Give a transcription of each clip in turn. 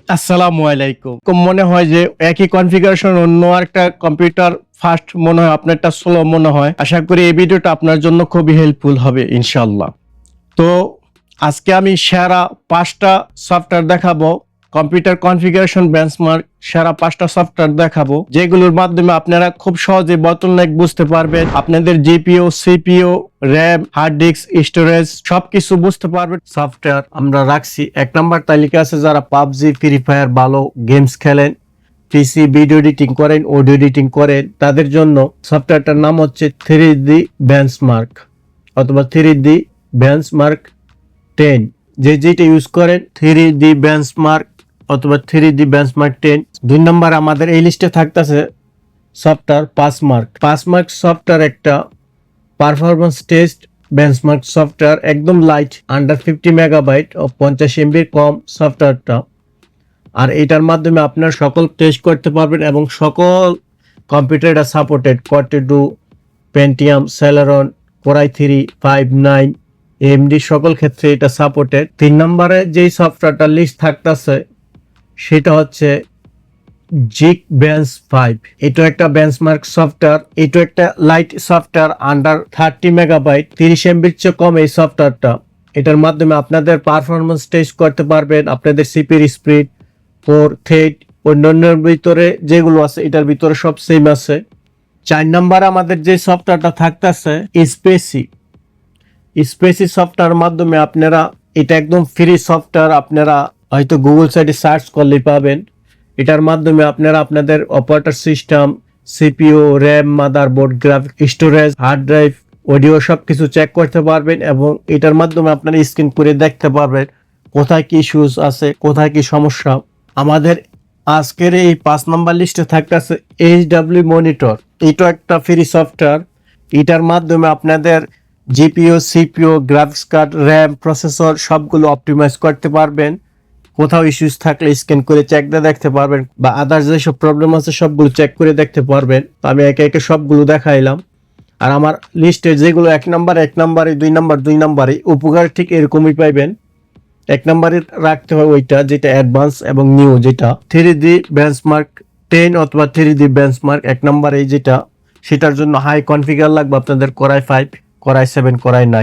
আসসালামু আলাইকুম। মনে হয় যে একই কনফিগারেশন অন্য একটা কম্পিউটার ফাস্ট মনে হয়, আপনারটা স্লো মনে হয়। আশা করি এই ভিডিওটা আপনার জন্য খুবই হেল্পফুল হবে ইনশাআল্লাহ। তো আজকে আমি সেরা 5টা সফটওয়্যার দেখাবো, কম্পিউটার কনফিগারেশন বেঞ্চমার্ক সেরা 5টা সফটওয়্যার দেখাবো, যেগুলোর মাধ্যমে আপনারা খুব সহজে বটলনেক বুঝতে পারবেন, আপনাদের GPU, CPU, RAM, hard disk, storage সবকিছু বুঝতে পারবেন। সফটওয়্যার আমরা রাখছি 1 নম্বর তালিকা আছে যারা পাবজি, ফ্রি ফায়ার ভালো গেমস খেলেন, পিসি ভিডিও এডিটিং করেন, অডিও এডিটিং করেন, তাদের জন্য সফটওয়্যারটার নাম হচ্ছে 3D বেঞ্চমার্ক অথবা 3D বেঞ্চমার্ক 10। যেটা ইউজ করেন 3D বেঞ্চমার্ক অথবা 3D বেঞ্চমার্ক 10। 2 নম্বর আমাদের এই লিস্টে থাকতেছে সফটওয়্যার পাসমার্ক সফটওয়্যার, একটা পারফরমেন্স টেস্ট বেঞ্চমার্ক সফটওয়্যার, একদম লাইট, আন্ডার 50 মেগাবাইট ও 50 এমবির কম সফটওয়্যারটা। আর এটার মাধ্যমে আপনার সকল টেস্ট করতে পারবেন এবং সকল কম্পিউটার এটা supported. Core 2, Pentium, Celeron, Core i3, 5, 9, AMD সকল ক্ষেত্রে এটা সাপোর্টেড। 3 নম্বরে যেই সফটওয়্যারটা লিস্ট থাকতেছে সেটা হচ্ছে Geekbench 5। এটা একটা বেঞ্চমার্ক সফটওয়্যার, এটা একটা লাইট সফটওয়্যার, আন্ডার 30 মেগাবাইট, 30 এমবির চেয়ে কম এই সফটওয়্যারটা। এটার মাধ্যমে আপনাদের পারফরমেন্স টেস্ট করতে পারবেন, আপনাদের সিপির স্পিড, কোর, থ্রেড, অন্যান্যের ভিতরে যেগুলো আছে এটার ভিতরে সব সেম আছে। 4 নম্বরে আমাদের যে সফটওয়্যারটা থাকতেছে স্পেসি সফটওয়্যার মাধ্যমে আপনারা, এটা একদম ফ্রি সফটওয়্যার, আপনারা হয়তো গুগল সাইটে সার্চ করলেই পাবেন। এটার মাধ্যমে আপনারা আপনাদের operator system, CPU, RAM, motherboard, graphic, storage, hard drive, audio সবকিছু চেক করতে পারবেন এবং এটার মাধ্যমে আপনারা স্ক্রিন করে দেখতে পারবেন কোথায় কি ইস্যুস আছে, কোথায় কি সমস্যা। আমাদের আজকের এই 5 নম্বর লিস্টে থাকতেছে এইচডব্লিউ মনিটর। এটা একটা ফ্রি সফটওয়্যার, এটার মাধ্যমে আপনাদের GPU, CPU, graphics card, RAM, processor সবগুলো অপটিমাইজ করতে পারবেন। কোথাও ইস্যুস থাকলে স্ক্যান করে চেক দিয়ে দেখতে পারবেন, বা আদার্স যেসব প্রবলেম আছে সবগুলো চেক করে দেখতে পারবেন। তো আমি একে একে সবগুলো দেখাইলাম। আর আমার লিস্টে যেগুলো 1 নম্বরে 2 নম্বরে উপকার ঠিক এরকমই পাইবেন। 1 নম্বরে রাখতে হয় ওইটা যেটা অ্যাডভান্স এবং নিউ, যেটা 3D বেঞ্চমার্ক 10 অথবা 3D বেঞ্চমার্ক 1 নম্বরে যেটা, সেটার জন্য হাই কনফিগার লাগবে আপনাদের Core i5, Core i7, Core i9।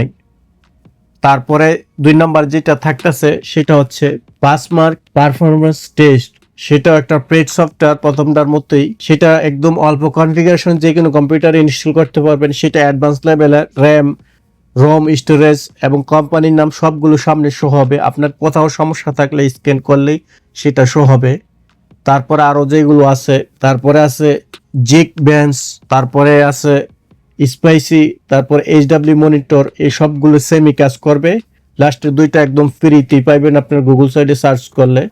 তারপরে 2 নম্বর যেটা থাকতেছে সেটা হচ্ছে পাসমার্ক পারফরমেন্স টেস্ট। সেটাও একটা পেড সফটওয়্যার প্রথমটার মতোই, সেটা একদম অল্প কনফিগারেশন যে কোনো কম্পিউটারে ইনস্টল করতে পারবেন। সেটা অ্যাডভান্স লেভেলের, র্যাম, রোম, স্টোরেজ এবং কোম্পানির নাম সবগুলো সামনে শো হবে। আপনার কোথাও সমস্যা থাকলে স্ক্যান করলেই সেটা শো হবে। তারপরে আরো যেগুলো আছে, তারপরে আছে Geekbench, তারপরে আছে স্পাইসি, তারপর এইচডব্লিউ মনিটর, এই সবগুলো সেমই কাজ করবে। লাস্টের 2টা একদম ফ্রিতেই পাইবেন আপনার গুগল সাইটে সার্চ করলে।